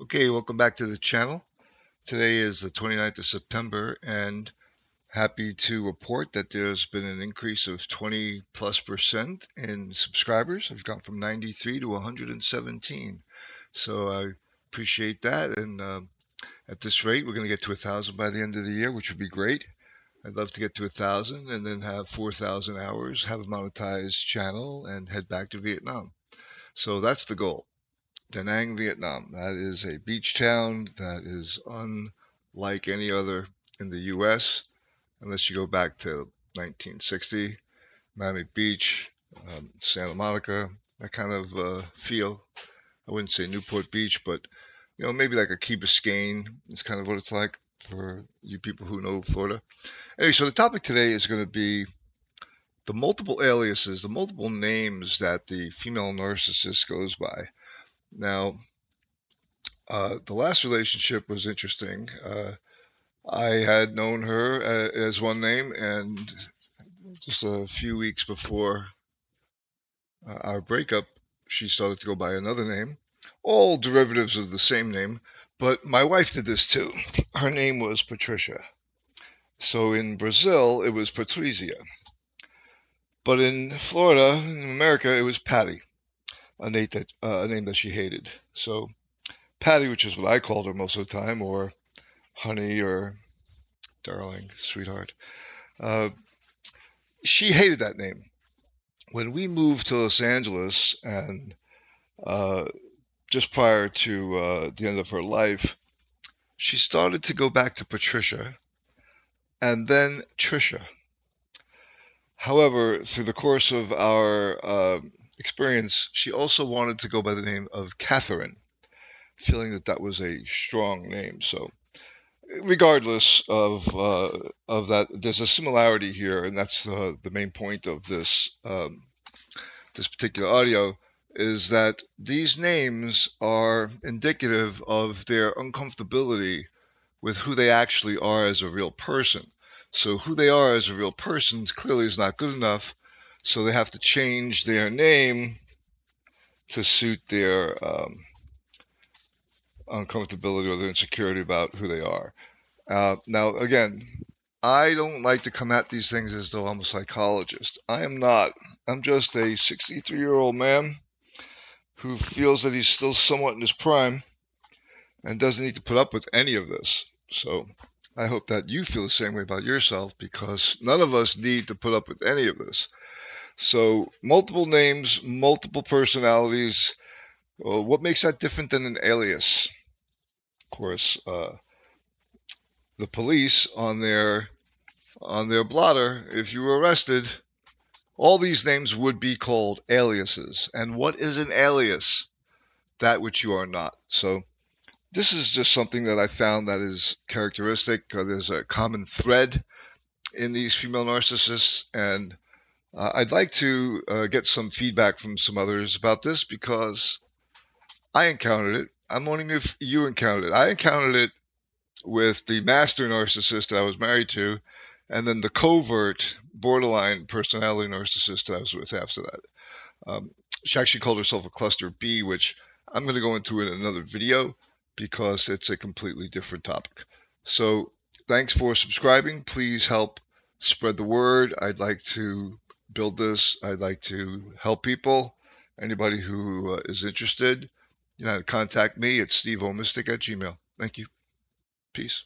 Okay, welcome back to the channel. Today is the 29th of September, and happy to report that there's been an increase of 20+% in subscribers. I've gone from 93 to 117. So I appreciate that. And at this rate, we're going to get to 1,000 by the end of the year, which would be great. I'd love to get to 1,000 and then have 4,000 hours, have a monetized channel, and head back to Vietnam. So that's the goal. Da Nang, Vietnam. That is a beach town that is unlike any other in the U.S., unless you go back to 1960, Miami Beach, Santa Monica, that kind of feel. I wouldn't say Newport Beach, but maybe like a Key Biscayne is kind of what it's like for you people who know Florida. Anyway, so the topic today is going to be the multiple aliases, the multiple names that the female narcissist goes by. Now, the last relationship was interesting. I had known her as one name, and just a few weeks before our breakup, she started to go by another name, all derivatives of the same name. But my wife did this too. Her name was Patricia. So in Brazil, it was Patrizia. But in Florida, in America, it was Patty, a name that she hated. So Patty, which is what I called her most of the time, or honey, or darling, sweetheart. She hated that name. When we moved to Los Angeles, and uh, just prior to the end of her life, she started to go back to Patricia and then Trisha. However, through the course of our experience, she also wanted to go by the name of Catherine, feeling that that was a strong name. So regardless of that, there's a similarity here, and that's the main point of this particular audio, is that these names are indicative of their uncomfortability with who they actually are as a real person. So who they are as a real person clearly is not good enough, so they have to change their name to suit their uncomfortability or their insecurity about who they are. Now, again, I don't like to come at these things as though I'm a psychologist. I am not. I'm just a 63-year-old man who feels that he's still somewhat in his prime and doesn't need to put up with any of this. So I hope that you feel the same way about yourself, because none of us need to put up with any of this. So multiple names, multiple personalities. Well, what makes that different than an alias? Of course, the police on their blotter, if you were arrested, all these names would be called aliases. And what is an alias? That which you are not. So this is just something that I found that is characteristic. There's a common thread in these female narcissists, and I'd like to get some feedback from some others about this, because I encountered it. I'm wondering if you encountered it. I encountered it with the master narcissist that I was married to, and then the covert borderline personality narcissist that I was with after that. She actually called herself a cluster B, which I'm going to go into in another video because it's a completely different topic. So thanks for subscribing. Please help spread the word. I'd like to build this. I'd like to help people. Anybody who is interested, contact me at steveomystic@gmail.com. Thank you. Peace.